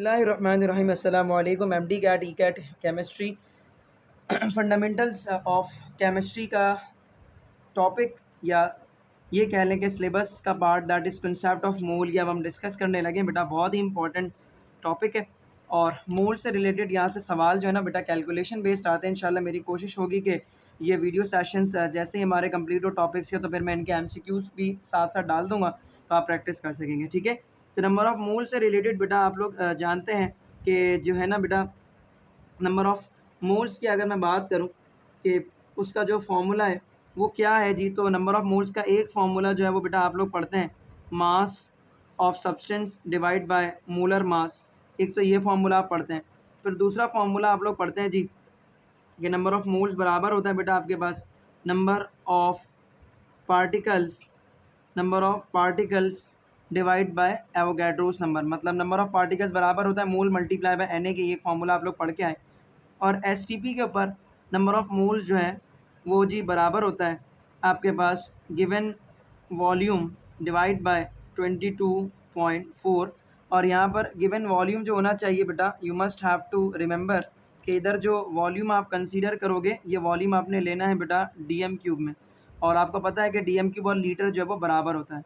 बिस्मिल्लाहिर्रहमानिर्रहीम अस्सलाम वालेकुम। MDCAT ECAT chemistry fundamentals of chemistry का टॉपिक या ये कह लें कि सिलेबस का part that is concept of mole या अब हम डिस्कस करने लगे बेटा। बहुत ही इंपॉर्टेंट टॉपिक है और मोल से रिलेटेड यहाँ से सवाल जो है ना बेटा कैलकुलेशन बेस्ड आते हैं। इंशाल्लाह मेरी कोशिश होगी कि ये वीडियो सेशंस जैसे ही हमारे कंप्लीट हो टॉपिक्स के तो फिर मैं इनके एमसीक्यूज़ भी साथ साथ डाल दूँगा तो आप प्रैक्टिस कर सकेंगे। ठीक है, तो नंबर ऑफ़ मोल से रिलेटेड बेटा आप लोग जानते हैं कि जो है ना बेटा नंबर ऑफ़ मोल्स की अगर मैं बात करूँ कि उसका जो फॉर्मूला है वो क्या है जी, तो नंबर ऑफ़ मोल्स का एक फार्मूला जो है वो बेटा आप लोग पढ़ते हैं mass of substance divide by molar mass. एक तो ये फार्मूला आप पढ़ते हैं, फिर दूसरा फार्मूला आप लोग पढ़ते हैं जी कि नंबर ऑफ़ मोल्स बराबर होता है बेटा आपके पास number of particles divide by Avogadro's number. मतलब नंबर ऑफ़ पार्टिकल्स बराबर होता है mole multiply by N A के, एक फार्मूला आप लोग पढ़ के आए। और एसटीपी के ऊपर नंबर ऑफ़ मोल्स जो है वो जी बराबर होता है आपके पास गिवन वॉल्यूम डिवाइड बाय 22.4। और यहाँ पर गिवन वॉल्यूम जो होना चाहिए बेटा you must have to remember कि इधर जो वॉल्यूम आप कंसीडर करोगे ये वॉल्यूम आपने लेना है बेटा डीएम क्यूब में। और आपको पता है कि डीएम क्यूब और लीटर जो है वो बराबर होता है।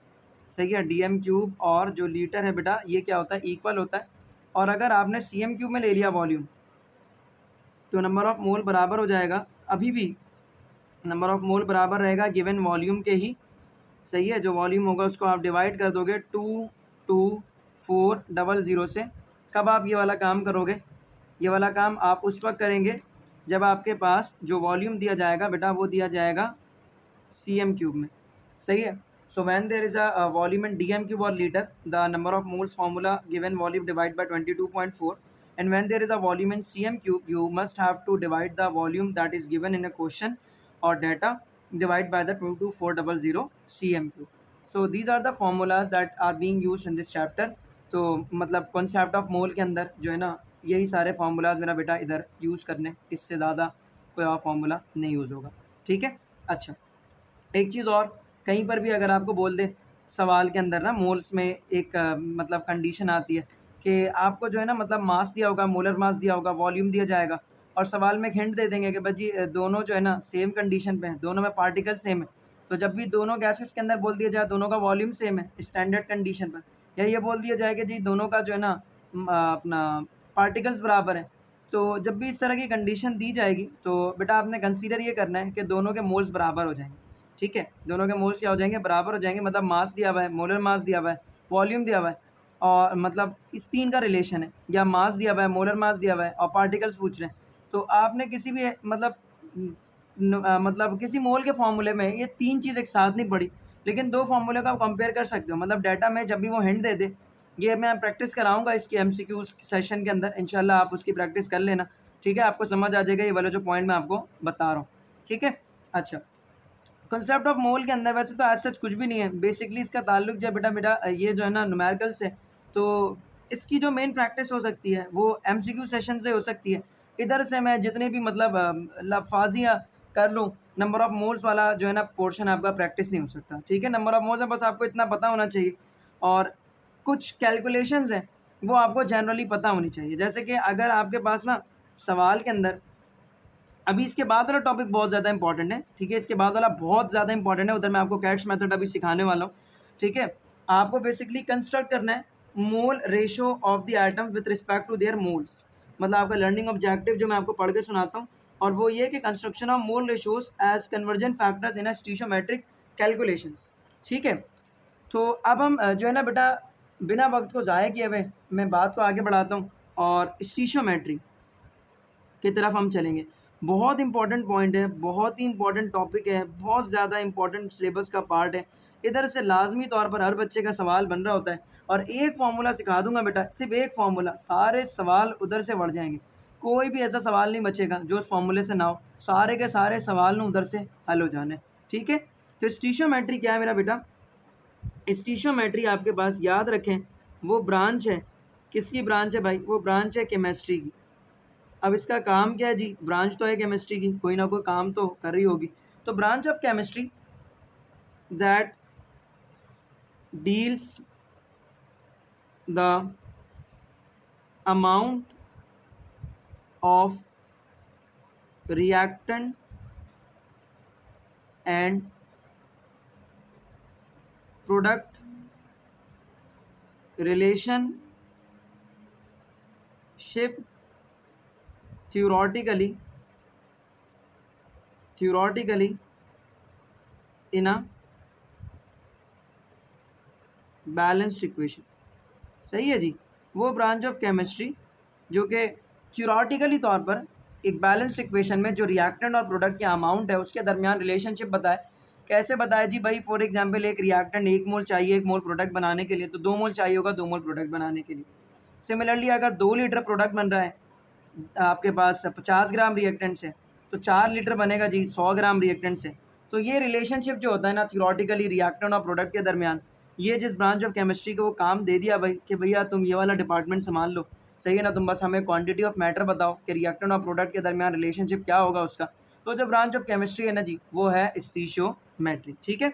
सही है, डीएम क्यूब और जो लीटर है बेटा ये क्या होता है, इक्वल होता है। और अगर आपने सीएम क्यूब में ले लिया वॉल्यूम तो नंबर ऑफ़ मोल बराबर हो जाएगा, अभी भी नंबर ऑफ़ मोल बराबर रहेगा गिवन वॉल्यूम के ही। सही है, जो वॉल्यूम होगा उसको आप डिवाइड कर दोगे 22400 से। कब आप ये वाला काम करोगे, ये वाला काम आप उस वक्त करेंगे जब आपके पास जो वॉल्यूम दिया जाएगा बेटा वो दिया जाएगा सीएम क्यूब में। सही है, so when there is a volume in dm cube और litre the number of moles formula given volume divide by 22.4 and when there is a volume in cm cube you must have to divide the volume that is given in a question or data divide by the 22400 cm cube. So these are the formulas that are being used in this chapter. तो मतलब concept of mole के अंदर जो है ना यही सारे formulas मेरा बेटा इधर यूज़ करने, इससे ज़्यादा कोई और फार्मूला नहीं यूज़ होगा। ठीक है, अच्छा एक चीज़ और, कहीं पर भी अगर आपको बोल दे सवाल के अंदर ना मोल्स में एक मतलब कंडीशन आती है कि आपको जो है ना मतलब मास दिया होगा, मोलर मास दिया होगा, वॉल्यूम दिया जाएगा और सवाल में एक हिंट दे देंगे कि भाई जी दोनों जो है ना सेम कंडीशन पे हैं, दोनों में पार्टिकल सेम है। तो जब भी दोनों गैसेस के अंदर बोल दिया जाए दोनों का वॉल्यूम सेम है स्टैंडर्ड कंडीशन पर, या ये बोल दिया जाए कि जी दोनों का जो है ना अपना पार्टिकल्स बराबर है, तो जब भी इस तरह की कंडीशन दी जाएगी तो बेटा आपने कंसीडर ये करना है कि दोनों के मोल्स बराबर हो जाएंगे। ठीक है, दोनों के मोल्स क्या हो जाएंगे, बराबर हो जाएंगे। मतलब मास दिया हुआ है, मोलर मास दिया हुआ है, वॉल्यूम दिया हुआ है और मतलब इस तीन का रिलेशन है, या मास दिया हुआ है, मोलर मास दिया हुआ है और पार्टिकल्स पूछ रहे हैं। तो आपने किसी भी मतलब मतलब किसी मोल के फॉर्मूले में ये तीन चीज़ एक साथ नहीं पढ़ी, लेकिन दो फॉर्मूले को आप कंपेयर कर सकते हो। मतलब डाटा में जब भी वो हिंट दे दे, ये मैं प्रैक्टिस कराऊंगा इसके एमसीक्यू सेशन के अंदर, इंशाल्लाह आप उसकी प्रैक्टिस कर लेना। ठीक है, आपको समझ आ जाएगा ये वाला जो पॉइंट मैं आपको बता रहा हूँ। ठीक है, अच्छा कॉन्सेप्ट ऑफ मोल के अंदर वैसे तो एज सच कुछ भी नहीं है, बेसिकली इसका ताल्लुक जो बेटा बेटा ये जो है ना न्यूमेरिकल से, तो इसकी जो मेन प्रैक्टिस हो सकती है वो एमसीक्यू सेशन से हो सकती है। इधर से मैं जितने भी मतलब लफाजियाँ कर लूँ, नंबर ऑफ मोल्स वाला जो है ना पोर्शन आपका प्रैक्टिस नहीं हो सकता। ठीक है, नंबर ऑफ मोल्स है बस आपको इतना पता होना चाहिए और कुछ कैलकुलेशंस हैं वो आपको जनरली पता होनी चाहिए। जैसे कि अगर आपके पास ना सवाल के अंदर अभी इसके बाद वाला टॉपिक बहुत ज़्यादा इंपॉर्टेंट है। ठीक है, इसके बाद वाला बहुत ज़्यादा इंपॉर्टेंट है, उधर मैं आपको कैट्स मेथड अभी सिखाने वाला हूँ। ठीक है, आपको बेसिकली कंस्ट्रक्ट करना है mole ratio of the item with respect to their moles. मतलब आपका लर्निंग ऑब्जेक्टिव जो मैं आपको पढ़ के सुनाता हूँ और वो ये कि construction of mole ratios as conversion factors in stoichiometric calculations. ठीक है, तो अब हम जो है ना बेटा बिना वक्त को ज़ाया किए हुए मैं बात को आगे बढ़ाता हूँ और स्टीशियोमेट्री की तरफ हम चलेंगे। बहुत इंपॉर्टेंट पॉइंट है, बहुत ही इंपॉर्टेंट टॉपिक है, बहुत ज़्यादा इंपॉर्टेंट सिलेबस का पार्ट है। इधर से लाजमी तौर पर हर बच्चे का सवाल बन रहा होता है और एक फार्मूला सिखा दूंगा बेटा, सिर्फ एक फार्मूला, सारे सवाल उधर से बढ़ जाएंगे। कोई भी ऐसा सवाल नहीं बचेगा जो उस फार्मूले से ना हो, सारे के सारे सवाल ना उधर से हल हो जाने। ठीक है, तो स्टीशियोमेट्री क्या है मेरा बेटा, स्टीशियोमेट्री आपके पास याद रखें वो ब्रांच है, किसकी ब्रांच है भाई, वो ब्रांच है केमिस्ट्री की। अब इसका काम क्या है जी, ब्रांच तो है केमिस्ट्री की, कोई ना कोई काम तो कर रही होगी। तो branch of chemistry that deals the amount of reactant and product relationship theoretically in a balanced equation। सही है जी। वो ब्रांच ऑफ केमिस्ट्री जो कि थ्योरेटिकली तौर पर एक बैलेंस्ड इक्वेशन में जो रिएक्टेंट और प्रोडक्ट के अमाउंट है उसके दरमियान रिलेशनशिप बताए। कैसे बताया जी भाई? फॉर एग्जांपल एक रिएक्टेंट 1 मोल चाहिए 1 मोल प्रोडक्ट बनाने के लिए, तो 2 मोल चाहिए होगा 2 मोल प्रोडक्ट बनाने के लिए। सिमिलरली अगर 2 लीटर प्रोडक्ट बन रहा है आपके पास 50 ग्राम रिएक्टेंट से, तो 4 लीटर बनेगा जी 100 ग्राम रिएक्टेंट से। तो ये रिलेशनशिप जो होता है ना थ्योरेटिकली रिएक्टेंट और प्रोडक्ट के दरमियान, ये जिस ब्रांच ऑफ केमिस्ट्री को वो काम दे दिया भाई कि भैया तुम ये वाला डिपार्टमेंट संभाल लो, सही है ना, तुम बस हमें क्वांटिटी ऑफ मैटर बताओ कि रिएक्टेंट और प्रोडक्ट के दरमियान रिलेशनशिप क्या होगा उसका। तो जो ब्रांच ऑफ केमिस्ट्री है ना जी वो है स्टीशियोमेट्री। ठीक है।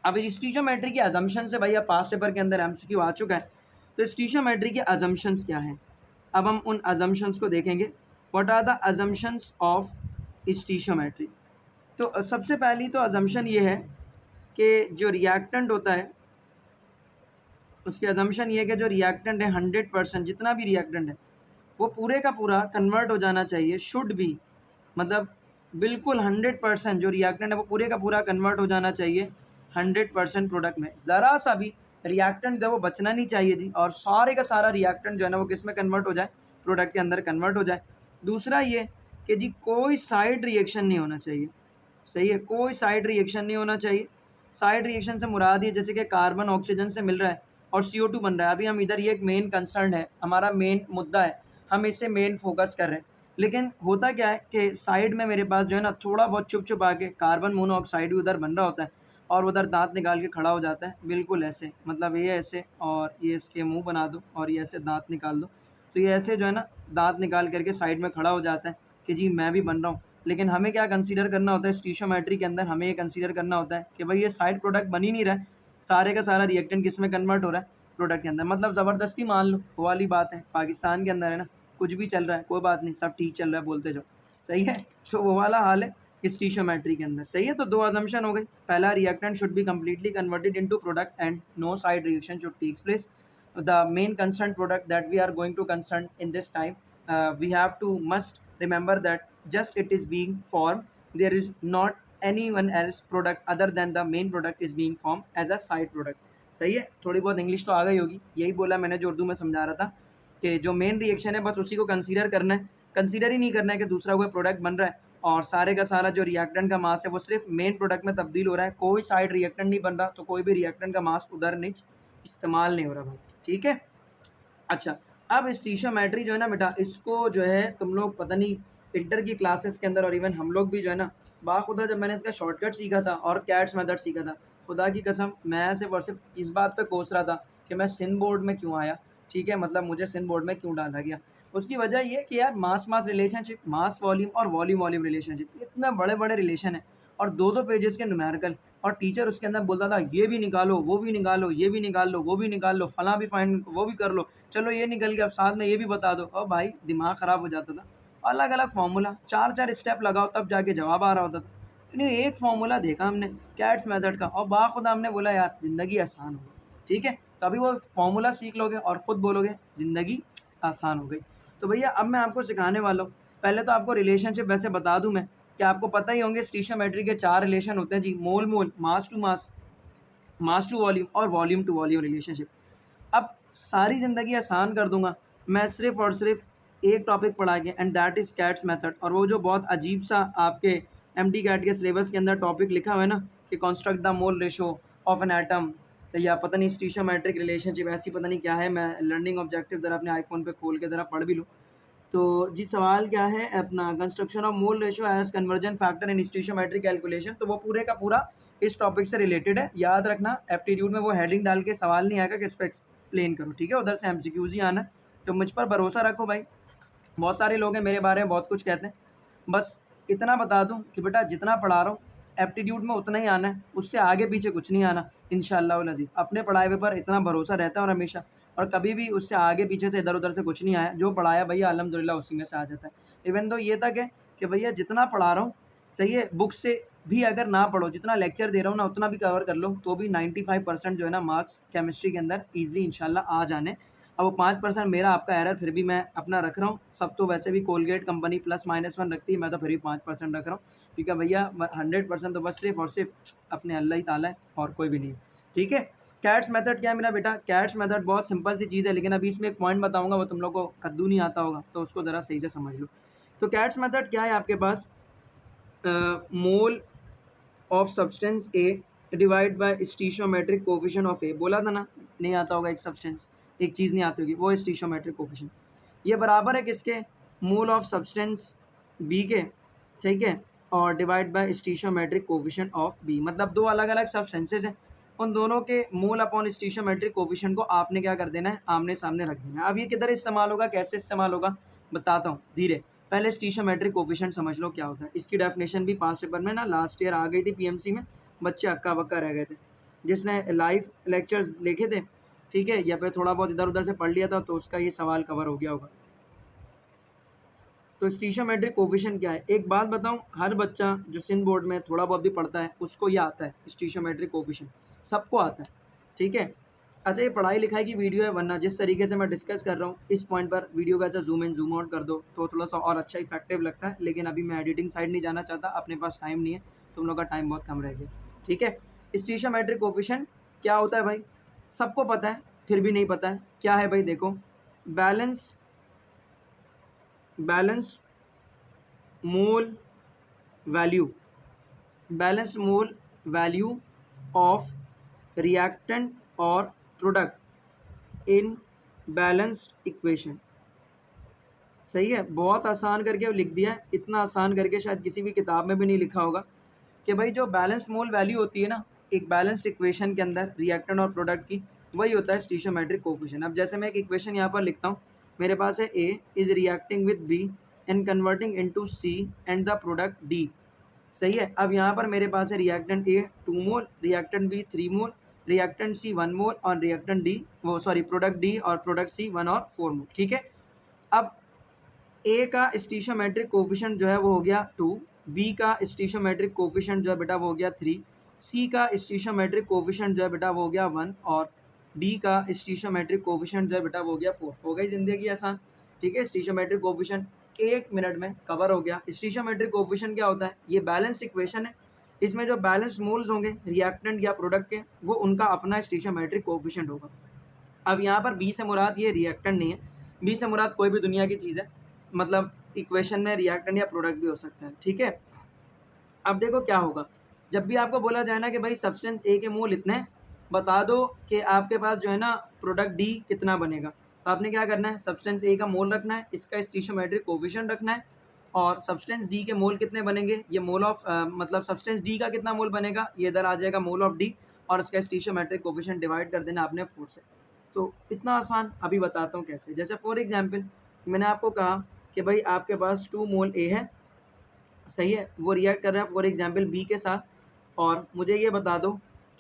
अब स्टीशियोमेट्री की अजम्पशन से भैया पास पेपर के अंदर एमसीक्यू आ चुका है। तो स्टीशियोमेट्री के अजम्पशंस क्या हैं, अब हम उन अजम्पशंस को देखेंगे। What are the assumptions of stoichiometry? तो सबसे पहली तो अजम्पशन ये है कि जो रिएक्टेंट होता है उसकी अजम्पशन ये है कि जो रिएक्टेंट है 100%, जितना भी रिएक्टेंट है वो पूरे का पूरा कन्वर्ट हो जाना चाहिए, शुड भी, मतलब बिल्कुल 100% जो रिएक्टेंट है वो पूरे का पूरा कन्वर्ट हो जाना चाहिए 100% प्रोडक्ट में। ज़रा सा भी रिएक्टेंट जो वो बचना नहीं चाहिए जी, और सारे का सारा रिएक्टेंट जो है ना वो किस में कन्वर्ट हो जाए? प्रोडक्ट के अंदर कन्वर्ट हो जाए। दूसरा ये कि जी कोई साइड रिएक्शन नहीं होना चाहिए। सही है, कोई साइड रिएक्शन नहीं होना चाहिए। साइड रिएक्शन से मुराद ये जैसे कि कार्बन ऑक्सीजन से मिल रहा है और CO2 बन रहा है। अभी हम इधर ये एक मेन कंसर्न है, हमारा मेन मुद्दा है, हम इससे मेन फोकस कर रहे हैं। लेकिन होता क्या है कि साइड में मेरे पास जो है ना थोड़ा बहुत छुप छुपा के कार्बन मोनोऑक्साइड भी उधर बन रहा होता है और उधर दांत निकाल के खड़ा हो जाता है, बिल्कुल ऐसे, मतलब ये ऐसे, और ये इसके मुंह बना दो और ये ऐसे दांत निकाल दो। तो ये ऐसे जो है ना दांत निकाल करके साइड में खड़ा हो जाता है कि जी मैं भी बन रहा हूँ। लेकिन हमें क्या कंसीडर करना होता है स्टीशियोमेट्री के अंदर? हमें ये कंसीडर करना होता है कि भाई ये साइड प्रोडक्ट बन ही नहीं रहा है, सारे का सारा रिएक्टेंट किस में कन्वर्ट हो रहा है? प्रोडक्ट के अंदर। मतलब ज़बरदस्ती मान लो, वो वाली बात है, पाकिस्तान के अंदर है ना, कुछ भी चल रहा है, कोई बात नहीं, सब ठीक चल रहा है, बोलते जाओ, सही है। तो वो वाला हाल है स्टीशियोमेट्री के अंदर, सही है। तो 2 अजम्पशन हो गई। पहला, reactant should be completely converted into product and no side reaction should takes place. The main concerned product that we are going to concern in this time, we have to must remember that just it is being formed, there is not anyone else product other than the main product is being formed as a side product। सही है, थोड़ी बहुत English तो आ गई होगी, यही बोला मैंने जो उर्दू में समझा रहा था कि जो मेन रिएक्शन है बस उसी को कंसीडर करना है, कंसीडर ही नहीं करना है कि दूसरा कोई प्रोडक्ट बन रहा है और सारे का सारा जो रिएक्टेंट का मास है वो सिर्फ मेन प्रोडक्ट में तब्दील हो रहा है, कोई साइड रिएक्टेंट नहीं बन रहा, तो कोई भी रिएक्टेंट का मास उधर नहीं इस्तेमाल नहीं हो रहा भाई। ठीक है। अच्छा, अब स्टीशियोमेट्री जो है ना बेटा, इसको जो है तुम लोग पता नहीं इंटर की क्लासेस के अंदर और इवन हम लोग भी जो है ना, बाखुदा जब मैंने इसका शॉर्टकट सीखा था और कैट्स मेथड सीखा था, खुदा की कसम मैं सिर्फ और सिर्फ इस बात पे कोस रहा था कि मैं सिंध बोर्ड में क्यों आया। ठीक है, मतलब मुझे सिंध बोर्ड में क्यों डाला गया। उसकी वजह ये कि यार मास मास रिलेशनशिप, मास वॉल्यूम और वॉल्यूम वॉल्यूम रिलेशनशिप, इतने बड़े बड़े रिलेशन है और 2-2 पेजेस के न्यूमेरिकल, और टीचर उसके अंदर बोलता था ये भी निकालो, वो भी निकालो, ये भी निकाल लो, वो भी निकाल लो, फलां भी फाइंड, वो भी कर लो, चलो ये निकल गया, अब साथ में ये भी बता दो। और भाई दिमाग ख़राब हो जाता था। अलग अलग फार्मूला, 4-4 स्टेप लगाओ तब जाके जवाब आ रहा होता था। लेकिन एक फार्मूला देखा हमने कैट्स मेथड का और बाखुदा हमने बोला यार ज़िंदगी आसान हो गई। ठीक है, तभी वो फार्मूला सीख लोगे और ख़ुद बोलोगे ज़िंदगी आसान हो गई। तो भैया अब मैं आपको सिखाने वाला हूँ। पहले तो आपको रिलेशनशिप वैसे बता दूँ मैं कि आपको पता ही होंगे स्टीशियोमेट्री के 4 रिलेशन होते हैं जी, mole mole, mass to mass, mass to volume और वॉल्यूम टू वॉल्यूम रिलेशनशिप। अब सारी ज़िंदगी आसान कर दूंगा मैं सिर्फ और सिर्फ एक टॉपिक पढ़ा के, and that is cats method. और वो जो बहुत अजीब सा आपके एमटी कैट के सिलेबस के अंदर टॉपिक लिखा हुआ है ना कि construct the mole ratio of an atom, या पता नहीं स्टीशियोमेट्रिक रिलेशनशिप, ऐसी पता नहीं क्या है, मैं लर्निंग ऑब्जेक्टिव ज़रा अपने आईफोन पे खोल के ज़रा पढ़ भी लूँ। तो जी सवाल क्या है अपना, construction of mole ratio as conversion factor in stoichiometric calculation. तो वो पूरे का पूरा इस टॉपिक से रिलेटेड है। याद रखना एप्टीट्यूड में वो हेडिंग डाल के सवाल नहीं आएगा कि इस पर एक्सप्लेन करो, ठीक है, उधर से एमसीक्यूज ही आना है। तो मुझ पर भरोसा रखो भाई, बहुत सारे लोग हैं मेरे बारे में बहुत कुछ कहते हैं, बस इतना बता दूं कि बेटा जितना पढ़ा रहा हूँ एप्टीट्यूड में उतना ही आना है, उससे आगे पीछे कुछ नहीं आना इंशाअल्लाह अज़ीज़। अपने पढ़ाए हुए पर इतना भरोसा रहता है और हमेशा, और कभी भी उससे आगे पीछे से इधर उधर से कुछ नहीं आया, जो पढ़ाया भैया अल्हम्दुलिल्लाह उसी में से आ जाता है। इवन तो ये तक है कि भैया जितना पढ़ा रहा हूँ, सही है, बुक से भी अगर ना पढ़ो, जितना लेक्चर दे रहा हूँ ना उतना भी कवर कर लो, तो भी 95% जो है ना मार्क्स केमिस्ट्री के अंदर ईज़िली इंशाल्लाह आ जाने। अब वो 5% मेरा आपका एरर फिर भी मैं अपना रख रहा हूँ। सब तो वैसे भी कोलगेट कंपनी +-1 रखती है, मैं तो फिर भी 5% रख रहा हूँ, क्योंकि भैया 100% तो बस सिर्फ़ और सिर्फ़ अपने अल्लाह ही ताला है और कोई भी नहीं है, ठीक है। कैट्स मेथड क्या है मेरा बेटा? कैट्स मेथड बहुत सिंपल सी चीज़ है, लेकिन अभी इसमें एक पॉइंट बताऊँगा, वो तुम लोग को कद्दू नहीं आता होगा, तो उसको ज़रा सही से समझ लो। तो कैट्स मेथड क्या है आपके पास? Mole of substance A divide by stoichiometric coefficient of A, बोला था ना नहीं आता होगा एक सब्सटेंस, एक चीज़ नहीं आती होगी, वो है स्टीशियोमेट्रिक कोफिशिएंट। ये बराबर है किसके? मोल ऑफ सब्सटेंस बी के, ठीक है, और divide by stoichiometric coefficient of B, मतलब दो अलग अलग सब्सटेंसेज हैं, उन दोनों के मोल अपॉन स्टीशियोमेट्रिक कोफिशिएंट को आपने क्या कर देना है? आमने सामने रख देना है। अब ये किधर इस्तेमाल होगा, कैसे इस्तेमाल होगा, बताता हूँ धीरे। पहले स्टीशियोमेट्रिक कोफिशिएंट समझ लो क्या होता है। इसकी डेफिनेशन भी 5 पेपर में ना लास्ट ईयर आ गई थी पीएमसी में, बच्चे हक्का बक्का रह गए थे। जिसने लाइव लेक्चर्स देखे थे, ठीक है, या फिर थोड़ा बहुत इधर उधर से पढ़ लिया था, तो उसका ये सवाल कवर हो गया होगा। तो स्टीशियोमेट्रिक कोफिशिएंट क्या है? एक बात बताऊं, हर बच्चा जो सिंध बोर्ड में थोड़ा बहुत भी पढ़ता है उसको ये आता है, स्टीशियोमेट्रिक कोफिशिएंट सबको आता है, ठीक है। अच्छा, ये पढ़ाई लिखाई की वीडियो है, वरना जिस तरीके से मैं डिस्कस कर रहा हूँ इस पॉइंट पर वीडियो का अच्छा जूम इन जूम आउट कर दो तो थोड़ा सा और अच्छा इफेक्टिव लगता है, लेकिन अभी मैं एडिटिंग साइड नहीं जाना चाहता, अपने पास टाइम नहीं है, तुम लोग का टाइम बहुत कम रह गया, ठीक है। स्टीशियोमेट्रिक कोफिशिएंट क्या होता है भाई? सबको पता है, फिर भी नहीं पता है क्या है भाई? देखो, balance balance mole value, balanced mole value of reactant और प्रोडक्ट इन बैलेंस्ड इक्वेशन। सही है, बहुत आसान करके लिख दिया है, इतना आसान करके शायद किसी भी किताब में भी नहीं लिखा होगा कि भाई जो बैलेंस मोल वैल्यू होती है ना एक बैलेंस्ड इक्वेशन के अंदर रिएक्टेंट और प्रोडक्ट की, वही होता है स्टीशियोमेट्रिक कोफिशिएंट। अब जैसे मैं एक इक्वेशन यहाँ पर लिखता हूँ, मेरे पास है A is reacting with B and converting into C and the product D, सही है। अब यहाँ पर मेरे पास है reactant A 2 mole, reactant B 3 mole, reactant C 1 mole और रिएक्टेंट डी वो सॉरी प्रोडक्ट डी और प्रोडक्ट सी 1 और 4 मोल, ठीक है। अब ए का स्टीशियोमेट्रिक कोफिशिएंट जो है वो हो गया 2, बी का स्टीशियोमेट्रिक कोफिशिएंट जो है बेटा वो हो गया 3, सी का स्टीशियोमेट्रिक कोफिशिएंट जो है बेटा वो हो गया 1 और डी का स्टीशियोमेट्रिक कोफिशिएंट जो है बेटा वो हो गया 4। हो गई ज़िंदगी आसान, ठीक है। स्टीशियोमेट्रिक कोफिशिएंट 1 मिनट में कवर हो गया। स्टीशियोमेट्रिक कोफिशिएंट क्या होता है? ये बैलेंस्ड इक्वेशन है, इसमें जो बैलेंस्ड मोल्स होंगे रिएक्टेंट या प्रोडक्ट के, वो उनका अपना स्टीशियोमेट्रिक कोफिशिएंट होगा। अब यहाँ पर बी से मुराद ये रिएक्टेंट नहीं है, बी से मुराद कोई भी दुनिया की चीज़ है, मतलब इक्वेशन में रिएक्टेंट या प्रोडक्ट भी हो सकता है, ठीक है। अब देखो क्या होगा, जब भी आपको बोला जाए ना कि भाई सब्सटेंस ए के मोल इतने, बता दो कि आपके पास जो है ना प्रोडक्ट डी कितना बनेगा, तो आपने क्या करना है? सब्सटेंस ए का मोल रखना है, इसका स्टीशियोमेट्रिक कोफिशिएंट रखना है, और सब्सटेंस डी के मोल कितने बनेंगे, ये मोल ऑफ मतलब सब्सटेंस डी का कितना मोल बनेगा, ये इधर आ जाएगा मोल ऑफ डी, और इसका स्टीशियोमेट्रिक कोफिशिएंट डिवाइड कर देना आपने 4 से। तो इतना आसान, अभी बताता हूँ कैसे। जैसे फॉर एग्जांपल मैंने आपको कहा कि भाई आपके पास 2 मोल ए है, सही है, वो रिएक्ट कर रहा है फॉर एग्जांपल बी के साथ, और मुझे ये बता दो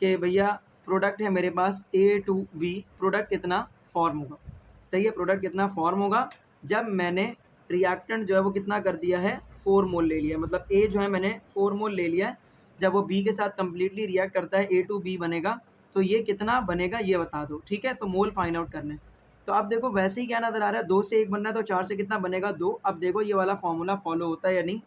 कि भैया प्रोडक्ट है मेरे पास ए टू बी, प्रोडक्ट कितना फॉर्म होगा, सही है, प्रोडक्ट कितना फॉर्म होगा जब मैंने रिएक्टेंट जो है वो कितना कर दिया है 4 मोल ले लिया, मतलब ए जो है मैंने 4 मोल ले लिया है, जब वो बी के साथ कम्प्लीटली रिएक्ट करता है ए टू बी बनेगा, तो ये कितना बनेगा ये बता दो, ठीक है। तो मोल फाइंड आउट करने, तो अब देखो वैसे ही क्या नजर आ रहा है, 2 से 1 बनना है तो 4 से कितना बनेगा 2। अब देखो ये वाला फॉर्मूला फॉलो होता है या नहीं,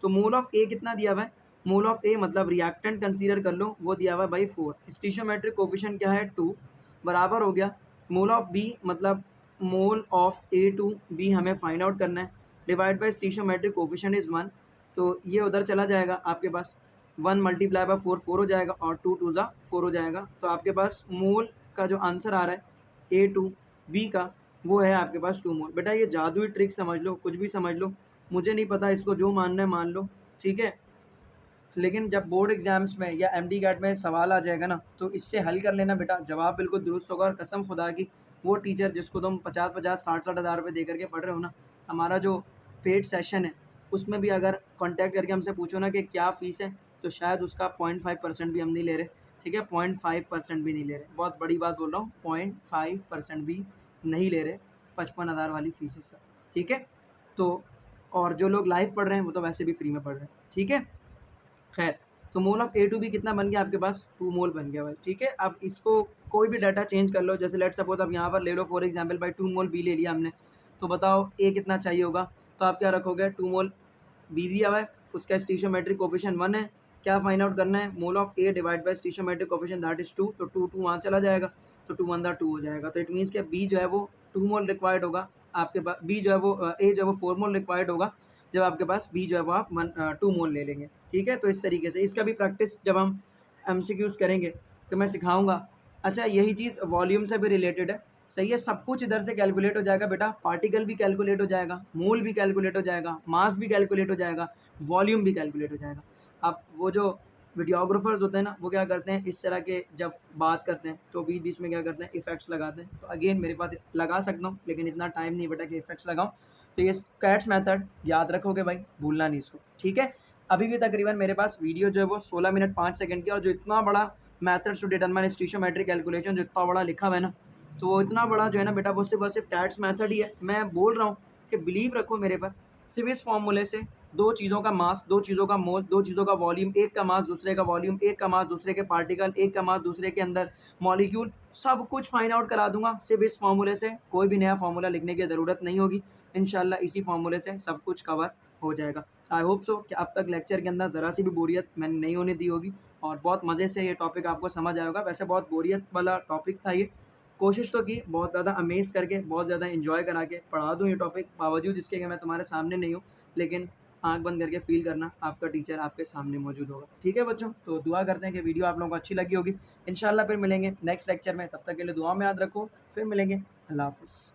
तो मोल ऑफ ए कितना दिया हुआ है, मोल ऑफ ए मतलब रिएक्टेंट कंसीडर कर लो, वो दिया हुआ है भाई 4, स्टीशियोमेट्रिक कोफिशिएंट क्या है 2, बराबर हो गया मोल ऑफ बी मतलब mole of A to B हमें फाइंड आउट करना है, divide by stoichiometric coefficient is 1, तो ये उधर चला जाएगा आपके पास 1 मल्टीप्लाई बाय 4 4 हो जाएगा और 2 2 ज़ा 4 हो जाएगा, तो आपके पास मोल का जो आंसर आ रहा है ए टू बी का वो है आपके पास 2 मोल। बेटा ये जादुई ट्रिक समझ लो, कुछ भी समझ लो, मुझे नहीं पता, इसको जो मानना है मान लो, ठीक है। लेकिन जब बोर्ड एग्जाम्स में या एमडी कैट में सवाल आ जाएगा ना, तो इससे हल कर लेना बेटा, जवाब बिल्कुल दुरुस्त होगा, और कसम खुदा की वो टीचर जिसको तुम 50-50 60-60 हज़ार रुपये दे करके पढ़ रहे हो ना, हमारा जो पेड सेशन है उसमें भी अगर कांटेक्ट करके हमसे पूछो ना कि क्या फ़ीस है, तो शायद उसका 0.5% भी हम नहीं ले रहे, ठीक है, 0.5% भी नहीं ले रहे, बहुत बड़ी बात बोल रहा हूँ, 0.5% भी नहीं ले रहे 55,000 वाली फीसेस का, ठीक है। तो और जो लोग लाइव पढ़ रहे हैं वो तो वैसे भी फ्री में पढ़ रहे हैं, ठीक है। खैर, तो mole of A to B कितना बन गया आपके पास, 2 मोल बन गया भाई, ठीक है। अब इसको कोई भी डाटा चेंज कर लो, जैसे लेट सपोज अब यहाँ पर ले लो फॉर एग्जाम्पल भाई 2 मोल बी ले लिया हमने, तो बताओ ए कितना चाहिए होगा, तो आप क्या रखोगे, 2 मोल बी दिया हुआ है, उसका स्टीशियोमेट्रिक कोफिशिएंट 1 है, क्या फाइंड आउट करना है, mole of A divide by stoichiometric coefficient that is 2, तो 2 वहाँ चला जाएगा, तो 2 1 2 हो जाएगा, तो इट मीन्स कि बी जो है वो 2 मोल रिक्वायर्ड होगा आपके पास, बी जो है वो ए जो है वो 4 मोल रिक्वायर्ड होगा जब आपके पास बी जो है वो आप 2 मोल ले लेंगे, ठीक है। तो इस तरीके से इसका भी प्रैक्टिस जब हम एमसीक्यूज करेंगे तो मैं सिखाऊंगा। अच्छा, यही चीज़ वॉल्यूम से भी रिलेटेड है, सही है, सब कुछ इधर से कैलकुलेट हो जाएगा बेटा, पार्टिकल भी कैलकुलेट हो जाएगा, मोल भी कैलकुलेट हो जाएगा, मास भी कैलकुलेट हो जाएगा, वॉल्यूम भी कैलकुलेट हो जाएगा। अब वो जो वीडियोग्राफर्स होते हैं ना, वो क्या करते हैं, इस तरह के जब बात करते हैं तो बीच बीच में क्या करते हैं, इफेक्ट्स लगाते हैं, तो अगेन मेरे पास लगा सकता हूँ लेकिन इतना टाइम नहीं बेटा कि इफेक्ट्स लगाऊँ, तो ये कैट्स मेथड याद रखोगे भाई, भूलना नहीं इसको, ठीक है। अभी भी तकरीबन मेरे पास वीडियो जो है वो 16 मिनट 5 सेकंड की, और जो इतना बड़ा मेथड्स टू डिटरमाइन स्टीशियोमेट्रिक कैलकुलेशन जो इतना बड़ा लिखा हुआ है ना, तो वो इतना बड़ा जो है ना बेटा वो सिर्फ और सिर्फ कैट्स मेथड ही है। मैं बोल रहा हूँ कि बिलीव रखो मेरे पर, सिर्फ इस फॉर्मूले से दो चीज़ों का मास, दो चीज़ों का मोल, दो चीज़ों का वॉल्यूम, एक का मास दूसरे का वॉल्यूम, एक का मास दूसरे के पार्टिकल, एक का मास दूसरे के अंदर मॉलिक्यूल, सब कुछ फाइंड आउट करा दूंगा सिर्फ इस फॉर्मूले से। कोई भी नया फॉर्मूला लिखने की ज़रूरत नहीं होगी, इंशाल्लाह इसी फॉर्मूले से सब कुछ कवर हो जाएगा। आई होप सो कि अब तक लेक्चर के अंदर ज़रा सी भी बोरियत मैंने नहीं होने दी होगी और बहुत मज़े से ये टॉपिक आपको समझ आया होगा। वैसे बहुत बोरियत वाला टॉपिक था ये, कोशिश तो की बहुत ज़्यादा अमेज़ करके, बहुत ज़्यादा इन्जॉय करा के पढ़ा दूँ ये टॉपिक, बावजूद इसके कि मैं तुम्हारे सामने नहीं हूँ, लेकिन आँख बंद करके फ़ील करना आपका टीचर आपके सामने मौजूद होगा, ठीक है बच्चों। तो दुआ करते हैं कि वीडियो आप लोगों को अच्छी लगी होगी। इंशाल्लाह फिर मिलेंगे नेक्स्ट लेक्चर में, तब तक के लिए दुआ में याद रखो, फिर मिलेंगे। अल्लाह हाफ़िज़।